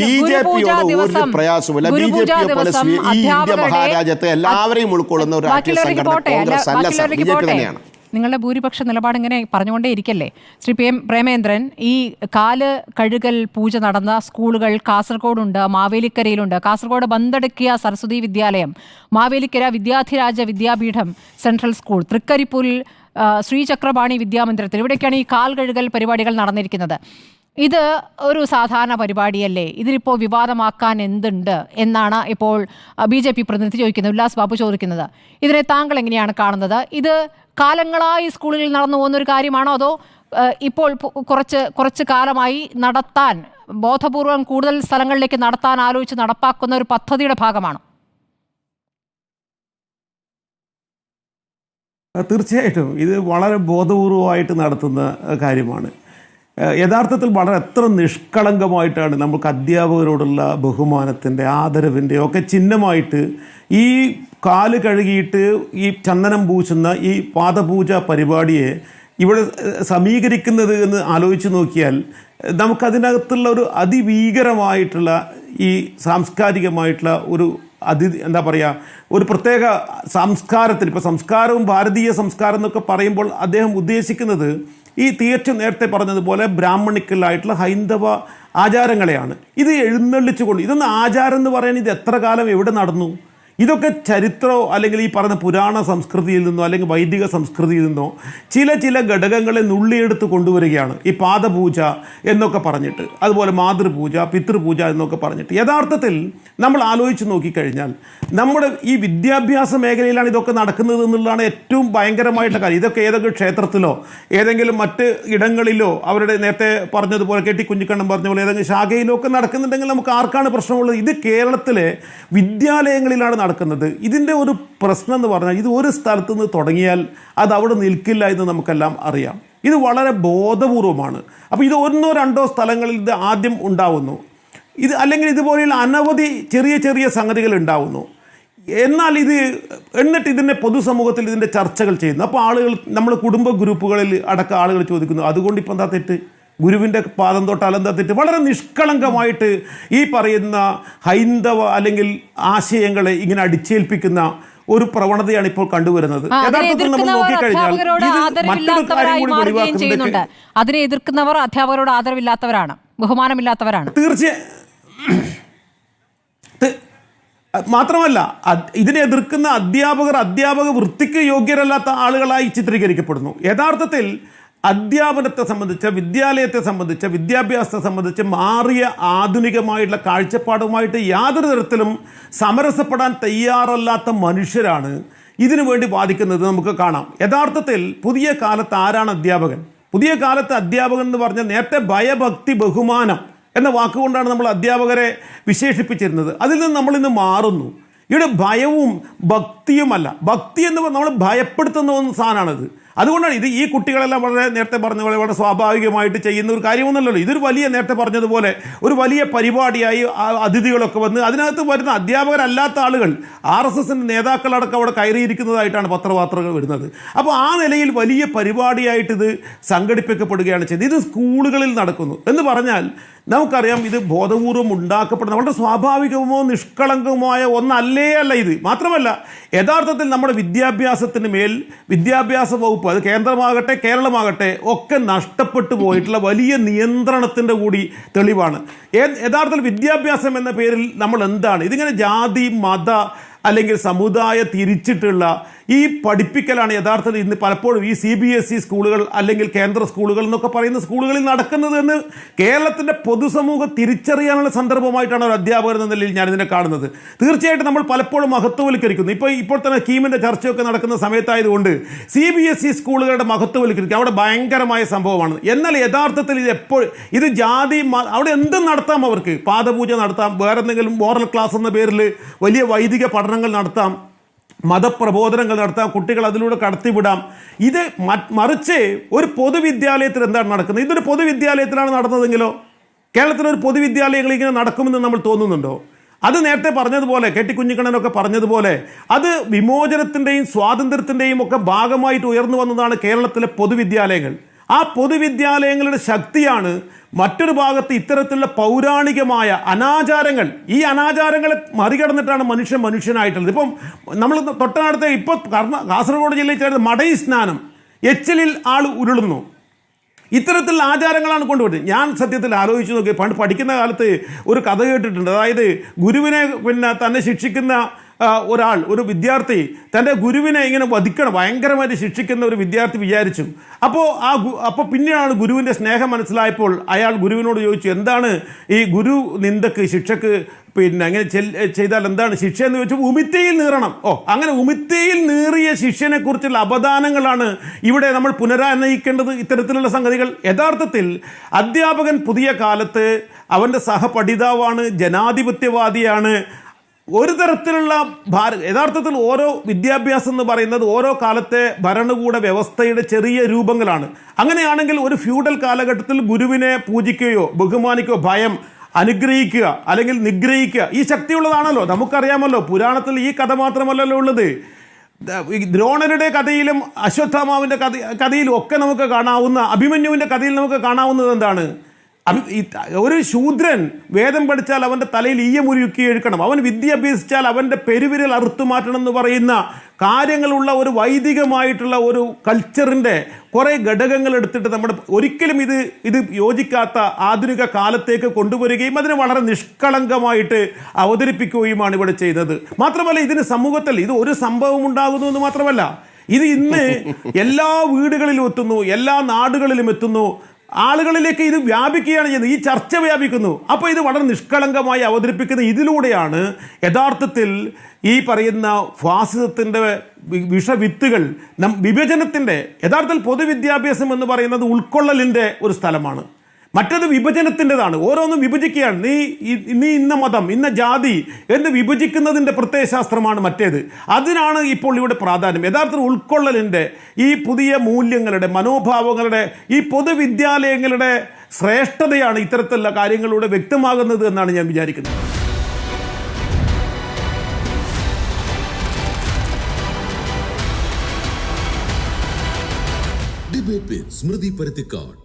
ബിജെപിയോട് ഒരു പ്രയാസമില്ല. ബിജെപിയെ പോലെ ഈ ഇന്ത്യ മഹാരാജ്യത്തെ എല്ലാവരെയും ഉൾക്കൊള്ളുന്ന ഒരു രാഷ്ട്രീയ സംഘടന കോൺഗ്രസ് അല്ല, ബിജെപി തന്നെയാണ്. നിങ്ങളുടെ ഭൂരിപക്ഷ നിലപാട് ഇങ്ങനെ പറഞ്ഞുകൊണ്ടേ ഇരിക്കല്ലേ ശ്രീ പ്രേമേന്ദ്രൻ? ഈ കാല് കഴുകൽ പൂജ നടന്ന സ്കൂളുകൾ കാസർഗോഡുണ്ട്, മാവേലിക്കരയിലുണ്ട്. കാസർഗോഡ് ബന്തടക്കിയ സരസ്വതി വിദ്യാലയം, മാവേലിക്കര വിദ്യാധിരാജ വിദ്യാപീഠം സെൻട്രൽ സ്കൂൾ, തൃക്കരിപ്പൂരിൽ ശ്രീചക്രപാണി വിദ്യാമന്ദിരത്തിൽ, ഇവിടേക്കാണ് ഈ കാൽ കഴുകൽ പരിപാടികൾ നടന്നിരിക്കുന്നത്. ഇത് ഒരു സാധാരണ പരിപാടിയല്ലേ? ഇതിലിപ്പോൾ വിവാദമാക്കാൻ എന്തുണ്ട് എന്നാണ് ഇപ്പോൾ BJP പ്രതിനിധി ചോദിക്കുന്നത്, ഉല്ലാസ് ബാബു ചോദിക്കുന്നത്. ഇതിനെ താങ്കൾ എങ്ങനെയാണ് കാണുന്നത്? ഇത് കാലങ്ങളായി സ്കൂളുകളിൽ നടന്നു പോകുന്നൊരു കാര്യമാണോ, അതോ ഇപ്പോൾ കുറച്ച് കാലമായി നടത്താൻ, ബോധപൂർവം കൂടുതൽ സ്ഥലങ്ങളിലേക്ക് നടത്താൻ ആലോചിച്ച് നടപ്പാക്കുന്ന ഒരു പദ്ധതിയുടെ ഭാഗമാണോ? തീർച്ചയായിട്ടും ഇത് വളരെ ബോധപൂർവമായിട്ട് നടത്തുന്ന കാര്യമാണ്. യഥാർത്ഥത്തിൽ വളരെ എത്ര നിഷ്കളങ്കമായിട്ടാണ് നമുക്ക് അധ്യാപകരോടുള്ള ബഹുമാനത്തിൻ്റെ, ആദരവിൻ്റെ ഒക്കെ ചിഹ്നമായിട്ട് ഈ കാല് കഴുകിയിട്ട് ഈ ചന്ദനം പൂശുന്ന ഈ പാദപൂജ പരിപാടിയെ ഇവിടെ സമീകരിക്കുന്നത് എന്ന് ആലോചിച്ച് നോക്കിയാൽ നമുക്കതിനകത്തുള്ള ഒരു അതിഭീകരമായിട്ടുള്ള ഈ സാംസ്കാരികമായിട്ടുള്ള ഒരു എന്താ പറയുക, ഒരു പ്രത്യേക സംസ്കാരത്തിൽ, ഇപ്പോൾ സംസ്കാരവും ഭാരതീയ സംസ്കാരം എന്നൊക്കെ പറയുമ്പോൾ അദ്ദേഹം ഉദ്ദേശിക്കുന്നത് ഈ തികച്ചും നേരത്തെ പറഞ്ഞതുപോലെ ബ്രാഹ്മണിക്കലായിട്ടുള്ള ഹൈന്ദവ ആചാരങ്ങളെയാണ്. ഇത് എഴുന്നള്ളിച്ചുകൊണ്ട്, ഇതൊന്നും ആചാരം എന്ന് പറയാൻ ഇത് എത്ര കാലം എവിടെ നടന്നു? ഇതൊക്കെ ചരിത്രമോ അല്ലെങ്കിൽ ഈ പറഞ്ഞ പുരാണ സംസ്കൃതിയിൽ നിന്നോ അല്ലെങ്കിൽ വൈദിക സംസ്കൃതിയിൽ നിന്നോ ചില ഘടകങ്ങളെ നുള്ളിയെടുത്ത് കൊണ്ടുവരികയാണ് ഈ പാദപൂജ എന്നൊക്കെ പറഞ്ഞിട്ട്, അതുപോലെ മാതൃപൂജ, പിതൃപൂജ എന്നൊക്കെ പറഞ്ഞിട്ട്. യഥാർത്ഥത്തിൽ നമ്മൾ ആലോചിച്ച് നോക്കിക്കഴിഞ്ഞാൽ നമ്മുടെ ഈ വിദ്യാഭ്യാസ മേഖലയിലാണ് ഇതൊക്കെ നടക്കുന്നത് എന്നുള്ളതാണ് ഏറ്റവും ഭയങ്കരമായിട്ടുള്ള കാര്യം. ഇതൊക്കെ ഏതെങ്കിലും ക്ഷേത്രത്തിലോ ഏതെങ്കിലും മറ്റ് ഇടങ്ങളിലോ അവരുടെ നേരത്തെ പറഞ്ഞതുപോലെ കെട്ടി കുഞ്ഞിക്കണ്ണം പറഞ്ഞ പോലെ ഏതെങ്കിലും ശാഖയിലോ ഒക്കെ നടക്കുന്നുണ്ടെങ്കിൽ നമുക്ക് ആർക്കാണ് പ്രശ്നമുള്ളത്? ഇത് കേരളത്തിലെ വിദ്യാലയങ്ങളിലാണ് നടക്കുന്നത്. ഇതിൻ്റെ ഒരു പ്രശ്നം എന്ന് പറഞ്ഞാൽ ഇത് ഒരു സ്ഥലത്ത് നിന്ന് തുടങ്ങിയാൽ അത് അവിടെ നിൽക്കില്ല എന്ന് നമുക്കെല്ലാം അറിയാം. ഇത് വളരെ ബോധപൂർവമാണ്. അപ്പോൾ ഇത് 1-2 സ്ഥലങ്ങളിൽ ഇത് ആദ്യം ഉണ്ടാവുന്നു, ഇത് അല്ലെങ്കിൽ ഇതുപോലെയുള്ള അനവധി ചെറിയ സംഗതികൾ ഉണ്ടാവുന്നു. എന്നാൽ എന്നിട്ട് ഇതിൻ്റെ പൊതുസമൂഹത്തിൽ ഇതിൻ്റെ ചർച്ചകൾ ചെയ്യുന്നു. അപ്പോൾ ആളുകൾ, നമ്മൾ കുടുംബ ഗ്രൂപ്പുകളിൽ അടക്കം ആളുകൾ ചോദിക്കുന്നു, അതുകൊണ്ട് ഇപ്പം എന്താ തെറ്റ്? ഗുരുവിൻ്റെ പാദം തൊട്ടാൽ എന്താ തെറ്റ്? വളരെ നിഷ്കളങ്കമായിട്ട് ഈ പറയുന്ന ഹൈന്ദവ അല്ലെങ്കിൽ ആശയങ്ങളെ ഇങ്ങനെ അടിച്ചേൽപ്പിക്കുന്ന ഒരു പ്രവണതയാണ് ഇപ്പോൾ കണ്ടുവരുന്നത്. യഥാർത്ഥത്തിൽ നമ്മൾ നോക്കിക്കഴിഞ്ഞാൽ മറ്റൊരു കാര്യം കൂടി വെളിവാക്കുന്നുണ്ട്. അതിനെ എതിർക്കുന്നവർ അധ്യാപകരോട് ആദരവില്ലാത്തവരാണ്, ബഹുമാനമില്ലാത്തവരാണ്. തീർച്ചയായും. മാത്രമല്ല ഇതിനെ എതിർക്കുന്ന അധ്യാപക വൃത്തിക്ക് യോഗ്യരല്ലാത്ത ആളുകളായി ചിത്രീകരിക്കപ്പെടുന്നു. യഥാർത്ഥത്തിൽ അധ്യാപനത്തെ സംബന്ധിച്ച്, വിദ്യാലയത്തെ സംബന്ധിച്ച്, വിദ്യാഭ്യാസത്തെ സംബന്ധിച്ച് മാറിയ ആധുനികമായിട്ടുള്ള കാഴ്ചപ്പാടുമായിട്ട് യാതൊരു തരത്തിലും സമരസപ്പെടാൻ തയ്യാറല്ലാത്ത മനുഷ്യരാണ് ഇതിനു വേണ്ടി വാദിക്കുന്നത് നമുക്ക് കാണാം. യഥാർത്ഥത്തിൽ പുതിയ കാലത്ത് ആരാണ് അധ്യാപകൻ? പുതിയ കാലത്ത് അധ്യാപകൻ എന്ന് പറഞ്ഞാൽ നേരത്തെ ഭയഭക്തി ബഹുമാനം എന്ന വാക്കുകൊണ്ടാണ് നമ്മൾ അധ്യാപകരെ വിശേഷിപ്പിച്ചിരുന്നത്. അതിൽ നിന്ന് നമ്മളിന്ന് മാറുന്നു. ഇവിടെ ഭയവും ഭക്തിയുമല്ല, ഭക്തി എന്ന് നമ്മൾ ഭയപ്പെടുത്തുന്ന ഒരു സാധനമാണിത്. അതുകൊണ്ടാണ് ഈ കുട്ടികളെല്ലാം വളരെ നേരത്തെ പറഞ്ഞ പോലെ വളരെ സ്വാഭാവികമായിട്ട് ചെയ്യുന്ന ഒരു കാര്യമൊന്നുമല്ലല്ലോ. ഇതൊരു വലിയ, നേരത്തെ പറഞ്ഞതുപോലെ ഒരു വലിയ പരിപാടിയായി അതിഥികളൊക്കെ വന്ന് അതിനകത്ത് വരുന്ന അധ്യാപകരല്ലാത്ത ആളുകൾ, RSSൻ്റെ നേതാക്കളടക്കം അവിടെ കയറിയിരിക്കുന്നതായിട്ടാണ് പത്രവാർത്തകൾ വരുന്നത്. അപ്പോൾ ആ നിലയിൽ വലിയ പരിപാടിയായിട്ട് ഇത് സംഘടിപ്പിക്കപ്പെടുകയാണ് ചെയ്തത്. ഇത് സ്കൂളുകളിൽ നടക്കുന്നു എന്ന് പറഞ്ഞാൽ നമുക്കറിയാം ഇത് ബോധപൂർവം ഉണ്ടാക്കപ്പെടുന്ന വളരെ സ്വാഭാവികമോ നിഷ്കളങ്കവുമായ ഒന്നല്ലേ അല്ല ഇത്. മാത്രമല്ല യഥാർത്ഥത്തിൽ നമ്മുടെ വിദ്യാഭ്യാസത്തിന് മേൽ വിദ്യാഭ്യാസ വകുപ്പ്, അത് കേന്ദ്രമാകട്ടെ കേരളമാകട്ടെ, ഒക്കെ നഷ്ടപ്പെട്ടു പോയിട്ടുള്ള വലിയ നിയന്ത്രണത്തിൻ്റെ കൂടി തെളിവാണ്. യഥാർത്ഥത്തിൽ വിദ്യാഭ്യാസം എന്ന പേരിൽ നമ്മൾ എന്താണ് ഇതിങ്ങനെ ജാതി മത അല്ലെങ്കിൽ സമുദായ തിരിച്ചിട്ടുള്ള ഈ പഠിപ്പിക്കലാണ് യഥാർത്ഥത്തിൽ ഇന്ന് പലപ്പോഴും ഈ CBSE സ്കൂളുകൾ അല്ലെങ്കിൽ കേന്ദ്ര സ്കൂളുകൾ എന്നൊക്കെ പറയുന്ന സ്കൂളുകളിൽ നടക്കുന്നത് എന്ന് കേരളത്തിൻ്റെ പൊതുസമൂഹം തിരിച്ചറിയാനുള്ള സന്ദർഭമായിട്ടാണ് ഒരു അധ്യാപകർ എന്ന നിലയിൽ ഞാനിതിനെ കാണുന്നത്. തീർച്ചയായിട്ടും നമ്മൾ പലപ്പോഴും മഹത്വവൽക്കരിക്കുന്നു. ഇപ്പോൾ തന്നെ കീമിൻ്റെ ചർച്ചയൊക്കെ നടക്കുന്ന സമയത്തായതുകൊണ്ട് CBSE സ്കൂളുകളുടെ മഹത്വവൽക്കരിക്കുക അവിടെ ഭയങ്കരമായ സംഭവമാണ്. എന്നാൽ യഥാർത്ഥത്തിൽ ഇത് ജാതി അവിടെ എന്തും നടത്താം, അവർക്ക് പാദപൂജ നടത്താം, വേറെ എന്തെങ്കിലും മോറൽ ക്ലാസ് എന്ന പേരിൽ വലിയ വൈദിക പഠനങ്ങൾ നടത്താം, മതപ്രബോധനങ്ങൾ നടത്താം, കുട്ടികൾ അതിലൂടെ കടത്തിവിടാം. ഇത് മറിച്ച് ഒരു പൊതുവിദ്യാലയത്തിൽ എന്താണ് നടക്കുന്നത്? ഇതൊരു പൊതുവിദ്യാലയത്തിലാണ് നടന്നതെങ്കിലോ, കേരളത്തിലൊരു പൊതുവിദ്യാലയങ്ങൾ ഇങ്ങനെ നടക്കുമെന്ന് നമ്മൾ തോന്നുന്നുണ്ടോ? അത് നേരത്തെ പറഞ്ഞതുപോലെ കെട്ടിക്കുഞ്ഞിക്കണ്ണനൊക്കെ പറഞ്ഞതുപോലെ അത് വിമോചനത്തിൻ്റെയും സ്വാതന്ത്ര്യത്തിൻ്റെയും ഒക്കെ ഭാഗമായിട്ട് ഉയർന്നു വന്നതാണ് കേരളത്തിലെ പൊതുവിദ്യാലയങ്ങൾ. ആ പൊതുവിദ്യാലയങ്ങളുടെ ശക്തിയാണ് മറ്റൊരു ഭാഗത്ത് ഇത്തരത്തിലുള്ള പൗരാണികമായ അനാചാരങ്ങൾ, ഈ അനാചാരങ്ങളെ മറികടന്നിട്ടാണ് മനുഷ്യനായിട്ടുള്ളത്. ഇപ്പം നമ്മൾ തൊട്ടടുത്ത ഇപ്പോൾ കാസർഗോഡ് ജില്ലയിൽ ചേർന്ന് മടൈ സ്നാനം, എച്ചിലിൽ ആൾ ഉരുളുന്നു, ഇത്തരത്തിലുള്ള ആചാരങ്ങളാണ് കൊണ്ടുപോയിട്ട്. ഞാൻ സത്യത്തിൽ ആലോചിച്ച് നോക്കി, പണ്ട് പഠിക്കുന്ന കാലത്ത് ഒരു കഥ കേട്ടിട്ടുണ്ട്. അതായത് ഗുരുവിനെ തന്നെ ശിക്ഷിക്കുന്ന ഒരു വിദ്യാർത്ഥി തൻ്റെ ഗുരുവിനെ ഇങ്ങനെ വധിക്കണം, ഭയങ്കരമായിട്ട് ശിക്ഷിക്കുന്ന ഒരു വിദ്യാർത്ഥി വിചാരിച്ചു. അപ്പോൾ പിന്നെയാണ് ഗുരുവിൻ്റെ സ്നേഹം മനസ്സിലായപ്പോൾ അയാൾ ഗുരുവിനോട് ചോദിച്ചു, എന്താണ് ഈ ഗുരു നിന്ദക്ക് ശിക്ഷക്ക് അങ്ങനെ ചെയ്താൽ എന്താണ് ശിക്ഷ എന്ന് ചോദിച്ചു. ഉമിത്തിയിൽ നീറണം. അങ്ങനെ ഉമിത്തിയിൽ നീറിയ ശിഷ്യനെ കുറിച്ചുള്ള അപദാനങ്ങളാണ് ഇവിടെ നമ്മൾ പുനരന്വയിക്കേണ്ടത്. ഇത്തരത്തിലുള്ള സംഗതികൾ യഥാർത്ഥത്തിൽ അധ്യാപകൻ പുതിയ കാലത്ത് അവൻ്റെ സഹപഠിതാവാണ്, ജനാധിപത്യവാദിയാണ്. ഒരു തരത്തിലുള്ള യഥാർത്ഥത്തിൽ ഓരോ വിദ്യാഭ്യാസം എന്ന് പറയുന്നത് ഓരോ കാലത്തെ ഭരണകൂട വ്യവസ്ഥയുടെ ചെറിയ രൂപങ്ങളാണ്. അങ്ങനെയാണെങ്കിൽ ഒരു ഫ്യൂഡൽ കാലഘട്ടത്തിൽ ഗുരുവിനെ പൂജിക്കുകയോ ബഹുമാനിക്കുകയോ ഭയം, അനുഗ്രഹിക്കുക അല്ലെങ്കിൽ നിഗ്രഹിക്കുക ഈ ശക്തിയുള്ളതാണല്ലോ. നമുക്കറിയാമല്ലോ, പുരാണത്തിൽ ഈ കഥ മാത്രമല്ലല്ലോ ഉള്ളത്. ദ്രോണരുടെ കഥയിലും അശ്വത്ഥാമാവിൻ്റെ കഥയിലും ഒക്കെ നമുക്ക് കാണാവുന്ന, അഭിമന്യുവിൻ്റെ കഥയിൽ നമുക്ക് കാണാവുന്നത് എന്താണ്? ഒരു ശൂദ്രൻ വേദം പഠിച്ചാൽ അവൻ്റെ തലയിൽ ഈയമുരുക്കി എഴുക്കണം, അവൻ വിദ്യ അഭ്യസിച്ചാൽ അവൻ്റെ പെരുവിരൽ അറുത്തുമാറ്റണം എന്ന് പറയുന്ന കാര്യങ്ങളുള്ള ഒരു വൈദികമായിട്ടുള്ള ഒരു കൾച്ചറിൻ്റെ കുറേ ഘടകങ്ങൾ എടുത്തിട്ട് നമ്മുടെ ഒരിക്കലും ഇത് യോജിക്കാത്ത ആധുനിക കാലത്തേക്ക് കൊണ്ടുവരികയും അതിനെ വളരെ നിഷ്കളങ്കമായിട്ട് അവതരിപ്പിക്കുകയുമാണ് ഇവിടെ ചെയ്തത്. മാത്രമല്ല, ഇതിന് സമൂഹത്തിൽ ഇത് ഒരു സംഭവം ഉണ്ടാകുന്നു എന്ന് മാത്രമല്ല, ഇത് ഇന്ന് എല്ലാ വീടുകളിലും എത്തുന്നു, എല്ലാ നാടുകളിലും എത്തുന്നു, ആളുകളിലേക്ക് ഇത് വ്യാപിക്കുകയാണ് ചെയ്യുന്നത്, ഈ ചർച്ച വ്യാപിക്കുന്നു. അപ്പോൾ ഇത് വളരെ നിഷ്കളങ്കമായി അവതരിപ്പിക്കുന്ന ഇതിലൂടെയാണ് യഥാർത്ഥത്തിൽ ഈ പറയുന്ന ഫാസിസത്തിൻ്റെ വിഷവിത്തുകൾ, വിഭജനത്തിൻ്റെ, യഥാർത്ഥത്തിൽ പൊതുവിദ്യാഭ്യാസം എന്ന് പറയുന്നത് ഉൾക്കൊള്ളലിൻ്റെ ഒരു സ്ഥലമാണ്, മറ്റത് വിഭജനത്തിൻ്റെതാണ്. ഓരോന്നും വിഭജിക്കുകയാണ്. നീ ഇന്ന മതം, ഇന്ന ജാതി എന്ന് വിഭജിക്കുന്നതിൻ്റെ പ്രത്യയശാസ്ത്രമാണ് മറ്റേത്. അതിനാണ് ഇപ്പോൾ ഇവിടെ പ്രാധാന്യം. യഥാർത്ഥത്തിൽ ഉൾക്കൊള്ളലിൻ്റെ, ഈ പുതിയ മൂല്യങ്ങളുടെ, മനോഭാവങ്ങളുടെ, ഈ പൊതുവിദ്യാലയങ്ങളുടെ ശ്രേഷ്ഠതയാണ് ഇത്തരത്തിലുള്ള കാര്യങ്ങളിലൂടെ വ്യക്തമാകുന്നത് എന്നാണ് ഞാൻ വിചാരിക്കുന്നത്. ഡിബേറ്റ് വിത്ത് സ്മൃതി പരുത്തിക്കാട്.